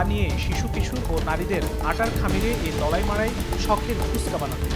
নিয়ে শিশু কিশোর ও নারীদের আটার খামিরে এই দলাই মারাই শখের ফুচকা বানাতে।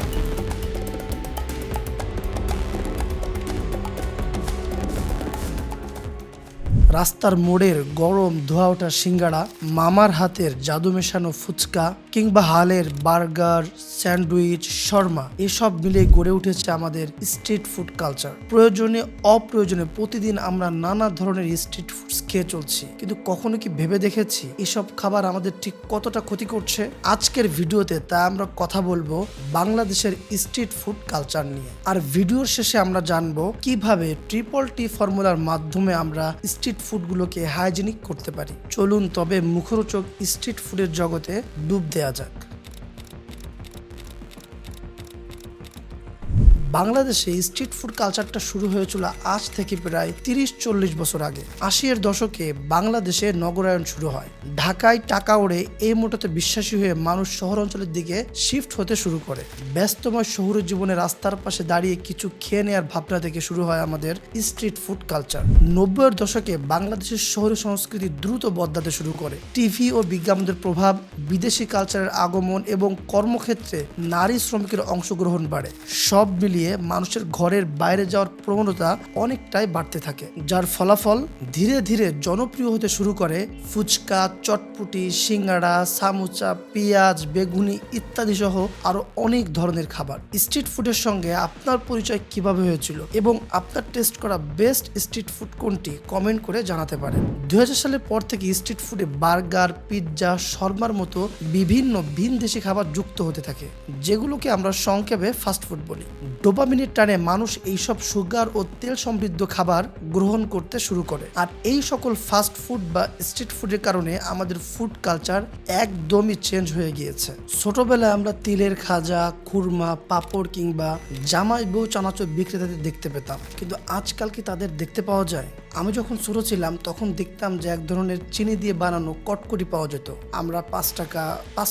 রাস্তার মোড়ের গরম ধোয়া ওঠা সিঙ্গাড়া, মামার হাতের জাদু মেশানো ফুচকা কিংবা হালের বার্গার, স্যান্ডউইচ, শর্মা এসব মিলে গড়ে উঠেছে আমাদের স্ট্রিট ফুড কালচার। প্রয়োজনে অপ্রয়োজনে প্রতিদিন আমরা নানা ধরনের স্ট্রিট ফুডস খেয়ে চলছি, কিন্তু কখনো কি ভেবে দেখেছি এসব খাবার আমাদের ঠিক কতটা ক্ষতি করছে? আজকের ভিডিওতে তা আমরা কথা বলবো বাংলাদেশের স্ট্রিট ফুড কালচার নিয়ে। আর ভিডিওর শেষে আমরা জানবো কিভাবে ট্রিপল টি ফর্মুলার মাধ্যমে আমরা স্ট্রিট ফুডগুলোকে হাইজেনিক করতে পারি। চলুন তবে মুখরোচক স্ট্রিট ফুডের জগতে ডুব দেওয়া যাক। বাংলাদেশে স্ট্রিট ফুড কালচারটা শুরু হয়েছিল আজ থেকে প্রায় 30-40 বছর আগে। 80-এর দশকে বাংলাদেশে নগরায়ণ শুরু হয়। ঢাকায় টাকা ওড়ে এই মোটাতে বিশ্বাসী হয়ে মানুষ শহর অঞ্চলের দিকে শিফট হতে শুরু করে। ব্যস্তময় শহুরে জীবনে রাস্তার পাশে দাঁড়িয়ে কিছু খেয়ে নেওয়ার ভাবনা থেকে শুরু হয় আমাদের স্ট্রিট ফুড কালচার। 90-এর দশকে বাংলাদেশের শহরে সংস্কৃতি দ্রুত বদলাতে শুরু করে। টিভি ও বিজ্ঞাপনের প্রভাব, বিদেশি কালচারের আগমন এবং কর্মক্ষেত্রে নারী শ্রমিকের অংশগ্রহণ বাড়ে। সব মিলিয়ে মানুষের ঘরের বাইরে যাওয়ার প্রবণতা অনেকটাই বাড়তে থাকে, যার ফলাফল ধীরে ধীরে জনপ্রিয় হতে শুরু করে ফুচকা, চটপটি, সিঙ্গাড়া, সামুচা, পেঁয়াজ, বেগুনি ইত্যাদি সহ আরো অনেক ধরনের খাবার। স্ট্রিট ফুডের সঙ্গে আপনার পরিচয় কিভাবে হয়েছিল এবং আপনার টেস্ট করা বেস্ট স্ট্রিট ফুড কোনটি কমেন্ট করে জানাতে পারেন। 2000 সালের পর থেকে স্ট্রিট ফুডে বার্গার, পিৎজা, শর্মার মতো বিভিন্ন ভিনদেশি খাবার যুক্ত হতে থাকে, যেগুলোকে আমরা সংক্ষেপে ফাস্ট ফুড বলি। ডোপামিনের টানে মানুষ এইসব সুগার ও তেল সমৃদ্ধ খাবার গ্রহণ করতে শুরু করে। আর এই সকল ফাস্ট ফুড বা স্ট্রিট ফুডের কারণে আমাদের ফুড কালচার একদমই চেঞ্জ হয়ে গিয়েছে। ছোটবেলায় আমরা তিলের খাজা, খুরমা, পাপড় কিংবা জামাই বউ চানাচুর বিক্রেতাদের দেখতে পেতাম, কিন্তু আজকাল কি তাদের দেখতে পাওয়া যায়? আমি যখন ছোট ছিলাম তখন দেখতাম যে এক ধরনের চিনি দিয়ে বানানো কটকটি পাওয়া যেত। আমরা 5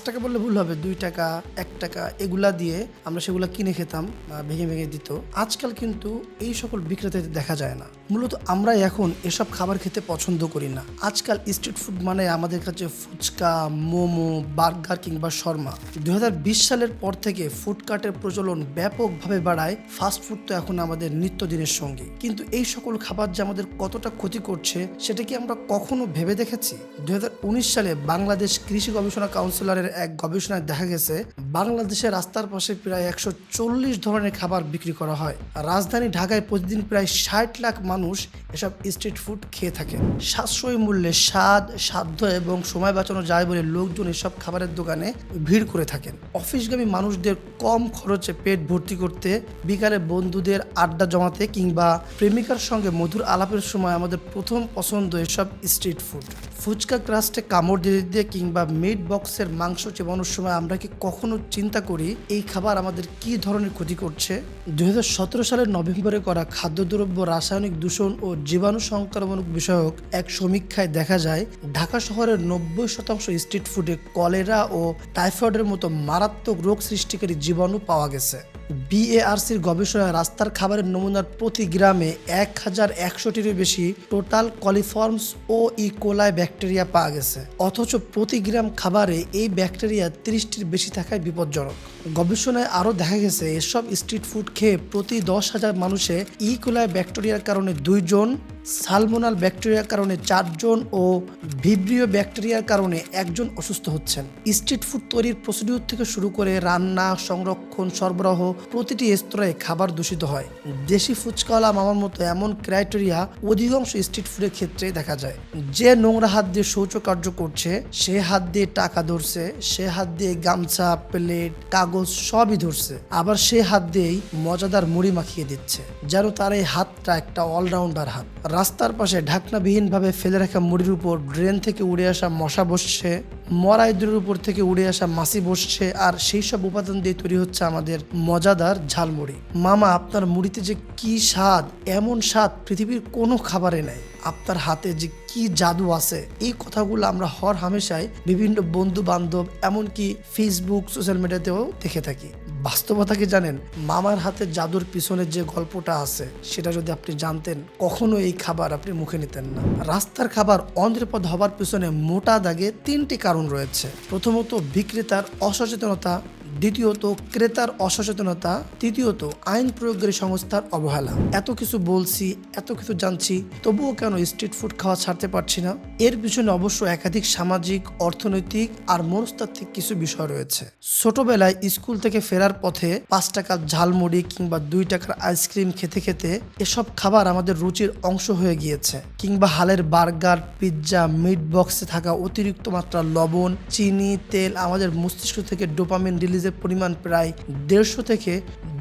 টাকা বললে ভুল হবে, 2 টাকা, 1 টাকা এগুলা দিয়ে আমরা সেগুলা কিনে খেতাম, ভেঙে ভেঙে দিত। আজকাল কিন্তু এই সকল বিক্রেতাদের দেখা যায় না। মূলত আমরা এখন এসব খাবার খেতে পছন্দ করি না। আজকাল স্ট্রিট ফুড মানে আমাদের কাছে ফুচকা, মোমো, বার্গার কিংবা শর্মা। 2020 সালের পর থেকে ফুডকার্টের প্রচলন ব্যাপকভাবে বাড়ায় ফাস্ট ফুড তো এখন আমাদের নিত্যদিনের সঙ্গী। কিন্তু এই সকল খাবার যে আমাদের কতটা ক্ষতি করছে সেটা কি আমরা কখনো ভেবে দেখেছি? 2019 সালে বাংলাদেশ কৃষি গবেষণা কাউন্সিলের এক গবেষণায় দেখা গেছে বাংলাদেশের রাস্তার পাশে প্রায় 140 ধরনের খাবার বিক্রি করা হয়। রাজধানী ঢাকায় প্রতিদিন প্রায় 60 লাখ মানুষ এসব স্ট্রিট ফুড খেয়ে থাকে। সাশ্রয়ী মূল্যে স্বাদ, সাধ্য এবং সময় বাঁচানো যায় বলে লোকজন এসব খাবারের দোকানে ভিড় করে থাকেন। অফিসগামী মানুষদের কম খরচে পেট ভর্তি করতে, বিকালে বন্ধুদের আড্ডা জমাতে কিংবা প্রেমিকার সঙ্গে মধুর আলাপের সময় আমাদের প্রথম পছন্দ এসব স্ট্রিট ফুড। ফুচকা ক্রাস্টে কামড় দিয়ে কিংবা মিট বক্সের মাংস চেবানোর সময় আমরা কি কখনো চিন্তা করি এই খাবার আমাদের কি ধরনের ক্ষতি করছে? 2017 সালের নভেম্বরে করা খাদ্যদ্রব্য রাসায়নিক দূষণ ও জীবাণু সংক্রমণ বিষয়ক এক সমীক্ষায় দেখা যায় ঢাকা শহরের 90% স্ট্রিট ফুডে কলেরা ও টাইফয়েডের মতো মারাত্মক রোগ সৃষ্টিকারী জীবাণু পাওয়া গেছে। বিএআরসির গবেষণায় রাস্তার খাবারের নমুনার প্রতি গ্রামে 1100-টিরও বেশি টোটাল কলিফর্মস ও ইকোলাই ব্যাকটেরিয়া পাওয়া গেছে, অথচ প্রতি গ্রাম খাবারে এই ব্যাকটেরিয়া 30টির বেশি থাকায় বিপজ্জনক। গবেষণায় আরও দেখা গেছে এসব স্ট্রিট ফুড খেয়ে প্রতি 10,000 মানুষে ইকোলাই ব্যাকটেরিয়ার কারণে 2 জন, সালমোনাল ব্যাকটেরিয়ার কারণে 4 জন ও ভিব্রিও ব্যাকটেরিয়ার কারণে 1 জন অসুস্থ হচ্ছেন। স্ট্রিট ফুড তৈরির প্রসিডিউর থেকে শুরু করে রান্না, সংরক্ষণ, সরবরাহ প্রতিটি স্তরে খাবার দূষিত হয়। দেশি ফুচকাওয়ালা মামার মতো এমন ক্রাইটেরিয়া অধিকাংশ স্ট্রিট ফুডের ক্ষেত্রে দেখা যায়। যে নোংরা হাত দিয়ে শৌচকার্য করছে, সে হাত দিয়ে টাকা ধরছে, সে হাত দিয়ে গামছা, প্লেট, কাগজ সবই ধরছে, আবার সে হাত দিয়েই মজাদার মুড়ি মাখিয়ে দিচ্ছে, যেন তার এই হাতটা একটা অলরাউন্ডার হাত। রাস্তার পাশে ঢাকনাবিহীনভাবে ফেলে রাখা মুড়ির উপর ড্রেন থেকে উড়ে আসা মশা বসছে, মরা ইঁদুরের উপর থেকে উড়ে আসা মাছি বসছে, আর সেই সব উপাদান দিয়ে তৈরি হচ্ছে আমাদের মজাদার ঝালমুড়ি। মামা, আপনার মুড়িতে যে কি স্বাদ, এমন স্বাদ পৃথিবীর কোনো খাবারে নেই। আপনার হাতে যে কি জাদু আছে, এই কথাগুলো আমরা হর হামেশাই বিভিন্ন বন্ধু বান্ধব এমনকি ফেসবুক, সোশ্যাল মিডিয়াতেও দেখে থাকি। বাস্তবতা কি জানেন, মামার হাতের জাদুর পিছনে যে গল্পটা আছে সেটা যদি আপনি জানতেন কখনো এই খাবার আপনি মুখে নিতেন না। রাস্তার খাবার অনিরাপদ হবার পিছনে মোটা দাগে 3টি কারণ রয়েছে। প্রথমত বিক্রেতার অসচেতনতা, দ্বিতীয়ত ক্রেতার অসচেতনতা, তৃতীয়ত আইন প্রয়োগকারী সংস্থার অবহেলা। এত কিছু বলছি, এত কিছু জানছি, তবুও কেন স্ট্রিট ফুড খাওয়া ছাড়তে পারছি না? এর পিছনে অবশ্য একাধিক সামাজিক, অর্থনৈতিক আর মনস্তাত্ত্বিক কিছু বিষয় রয়েছে। ছোটবেলায় স্কুল থেকে ফেরার পথে 5 টাকার ঝালমুড়ি কিংবা 2 টাকার আইসক্রিম খেতে খেতে এসব খাবার আমাদের রুচির অংশ হয়ে গিয়েছে। কিংবা হালের বার্গার, পিৎজা, মিট বক্সে থাকা অতিরিক্ত মাত্রা লবণ, চিনি, তেল আমাদের মস্তিষ্ক থেকে ডোপামিন রিলিজের পরিমাণ প্রায় 150 থেকে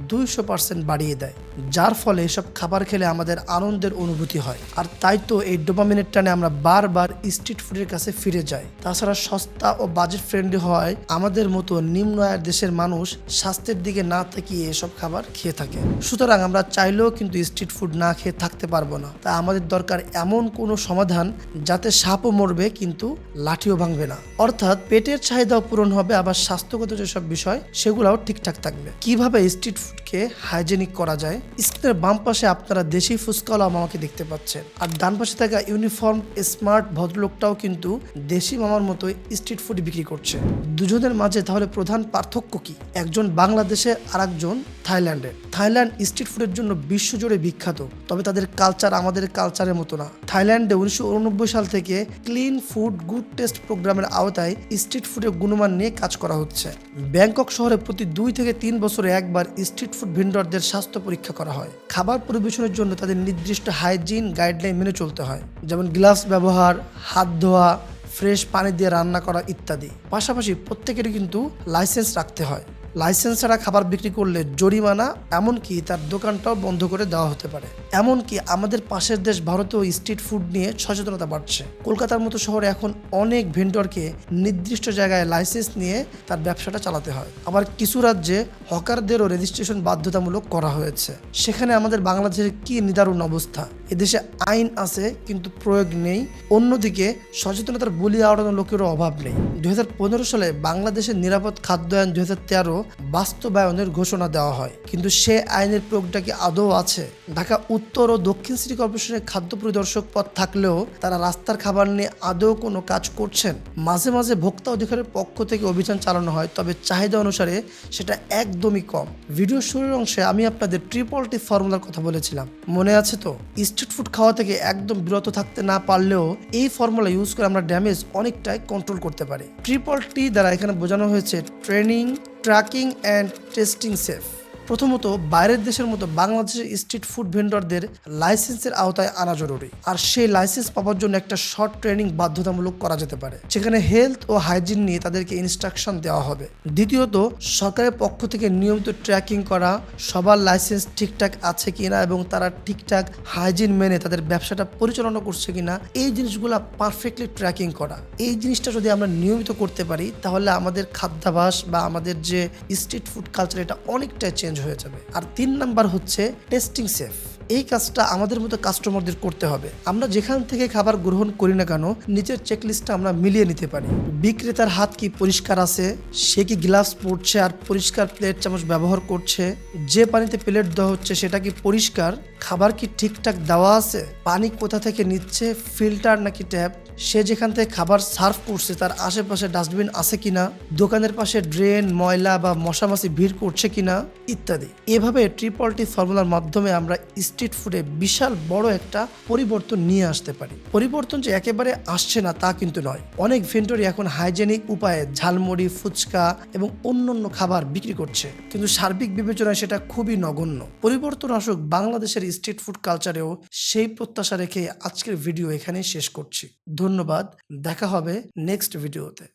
200% বাড়িয়ে দেয়, যার ফলে এসব খাবার খেলে আমাদের আনন্দের অনুভূতি হয়। আর তাই তো এই ডোপামিনের টানে আমরা বারবার স্ট্রিট ফুডের কাছে ফিরে যাই। তাছাড়া সস্তা ও বাজেট ফ্রেন্ডলি হওয়ায় আমাদের মতো নিম্ন আয়ের দেশের মানুষ স্বাস্থ্যের দিকে না তাকিয়ে এসব খাবার খেয়ে থাকে। সুতরাং আমরা চাইলেও কিন্তু স্ট্রিট ফুড না খেয়ে থাকতে পারবো না। তাই আমাদের দরকার এমন কোনো সমাধান যাতে সাপও মরবে কিন্তু লাঠিও ভাঙবে না। অর্থাৎ পেটের চাহিদাও পূরণ হবে, আবার স্বাস্থ্যগত যেসব বিষয় সেগুলোও ঠিকঠাক থাকবে। কিভাবে স্ট্রিট ফুডকে হাইজেনিক করা যায়? স্ক্রিনের বাম পাশে আপনারা দেশি ফুচকাওয়ালা মামাকে দেখতে পাচ্ছেন, আর ডান পাশে থাকা ইউনিফর্ম স্মার্ট ভদ্রলোকটাও কিন্তু দেশি মামার মতো স্ট্রিট ফুড বিক্রি করছে। দুজনের মাঝে তাহলে প্রধান পার্থক্য কি? একজন বাংলাদেশে আর একজন থাইল্যান্ডের। থাইল্যান্ড স্ট্রিট ফুডের জন্য বিশ্বজুড়ে বিখ্যাত, তবে তাদের কালচার আমাদের কালচারের মতো না। থাইল্যান্ডে 1989 সাল থেকে ক্লিন ফুড গুড টেস্ট প্রোগ্রামের আওতায় স্ট্রিট ফুডের গুণমান নিয়ে কাজ করা হচ্ছে। ব্যাংকক শহরে প্রতি 2 থেকে 3 বছরে একবার স্ট্রিট ফুড ভেন্ডরদের স্বাস্থ্য পরীক্ষা করা হয়। খাবার পরিবেশনের জন্য তাদের নির্দিষ্ট হাইজিন গাইডলাইন মেনে চলতে হয়, যেমন গ্লাভস ব্যবহার, হাত ধোয়া, ফ্রেশ পানি দিয়ে রান্না করা ইত্যাদি। পাশাপাশি প্রত্যেকেরই কিন্তু লাইসেন্স রাখতে হয়। লাইসেন্স ছাড়া খাবার বিক্রি করলে জরিমানা, এমনকি তার দোকানটাও বন্ধ করে দেওয়া হতে পারে। এমনকি আমাদের পাশের দেশ ভারতেও স্ট্রিট ফুড নিয়ে সচেতনতা বাড়ছে। কলকাতার মতো শহরে এখন অনেক ভেন্ডরকে নির্দিষ্ট জায়গায় লাইসেন্স নিয়ে তার ব্যবসাটা চালাতে হয়। আবার কিছু রাজ্যে হকারদেরও রেজিস্ট্রেশন বাধ্যতামূলক করা হয়েছে। সেখানে আমাদের বাংলাদেশের কি নিদারুণ অবস্থা! এদেশে আইন আছে কিন্তু প্রয়োগ নেই, অন্যদিকে সচেতনতার বলি আওড়ানো লোকেরও অভাব নেই। 2015 সালে বাংলাদেশের নিরাপদ খাদ্য আইন 2013 বাস্তবায়নের ঘোষণা দেওয়া হয়, কিন্তু সে আইনের প্রয়োগটা কি আদৌ আছে? ঢাকা উত্তর ও দক্ষিণ সিটি কর্পোরেশনের খাদ্য পরিদর্শক পদ থাকলেও তারা রাস্তার খাবার নিয়ে আদৌ কোনো কাজ করছেন? মাঝে মাঝে ভোক্তা অধিকারের পক্ষ থেকে অভিযান চালানো হয়, তবে চাহিদা অনুসারে সেটা একদমই কম। ভিডিও শুরুর অংশে আমি আপনাদের ট্রিপল টি ফর্মুলার কথা বলেছিলাম, মনে আছে তো? স্ট্রিট ফুড খাওয়া থেকে একদম বিরত থাকতে না পারলেও এই ফর্মুলা ইউজ করে আমরা ড্যামেজ অনেকটাই কন্ট্রোল করতে পারি। ট্রিপল টি দ্বারা এখানে বোঝানো হয়েছে training, tracking and testing safe. প্রথমত, বাইরের দেশের মতো বাংলাদেশের স্ট্রিট ফুড ভেন্ডরদের লাইসেন্সের আওতায় আনা জরুরি, আর সেই লাইসেন্স পাওয়ার জন্য একটা শর্ট ট্রেনিং বাধ্যতামূলক করা যেতে পারে, যেখানে হেলথ ও হাইজিন নিয়ে তাদেরকে ইনস্ট্রাকশন দেওয়া হবে। দ্বিতীয়ত, সরকারের পক্ষ থেকে নিয়মিত ট্র্যাকিং করা, সবার লাইসেন্স ঠিকঠাক আছে কিনা এবং তারা ঠিকঠাক হাইজিন মেনে তাদের ব্যবসাটা পরিচালনা করছে কিনা, এই জিনিসগুলো পারফেক্টলি ট্র্যাকিং করা। এই জিনিসটা যদি আমরা নিয়মিত করতে পারি তাহলে আমাদের খাদ্যাভ্যাস বা আমাদের যে স্ট্রিট ফুড কালচার এটা অনেকটাই চেঞ্জ হয়ে যাবে। আর 3 নাম্বার হচ্ছে টেস্টিং সেফ। এই কাজটা আমাদের মতো কাস্টমারদের করতে হবে। আমরা যেখান থেকে খাবার গ্রহণ করি না কেন, নিচের চেকলিস্টটা আমরা মিলিয়ে নিতে পারি। বিক্রেতার হাত কি পরিষ্কার আছে, সে কি গ্লাভস পরছে আর পরিষ্কার প্লেট চামচ ব্যবহার করছে, যে পানিতে প্লেট দেওয়া হচ্ছে সেটা কি পরিষ্কার, খাবার কি ঠিকঠাক দেওয়া আছে, পানি কোথা থেকে নিচ্ছে, ফিল্টার নাকি ট্যাপ, সে যেখান থেকে খাবার সার্ভ করছে তার আশেপাশে ডাস্টবিন আছে কিনা, দোকানের পাশে ড্রেন, ময়লা বা মশামাছি ভিড় করছে কিনা ইত্যাদি। এভাবে ট্রিপল টি ফর্মুলার মাধ্যমে আমরা স্ট্রিট ফুডে বিশাল বড় একটা পরিবর্তন নিয়ে আসতে পারি। পরিবর্তন যে একেবারে আসছে না তা কিন্তু নয়। অনেক ভেন্ডরই এখন হাইজেনিক উপায়ে ঝালমুড়ি, ফুচকা এবং অন্যান্য খাবার বিক্রি করছে, কিন্তু সার্বিক বিবেচনায় সেটা খুবই নগণ্য। পরিবর্তন আসুক বাংলাদেশের স্ট্রিট ফুড কালচারেও, সেই প্রত্যাশা রেখে আজকের ভিডিও এখানেই শেষ করছি। ধন্যবাদ, দেখা হবে নেক্সট ভিডিওতে।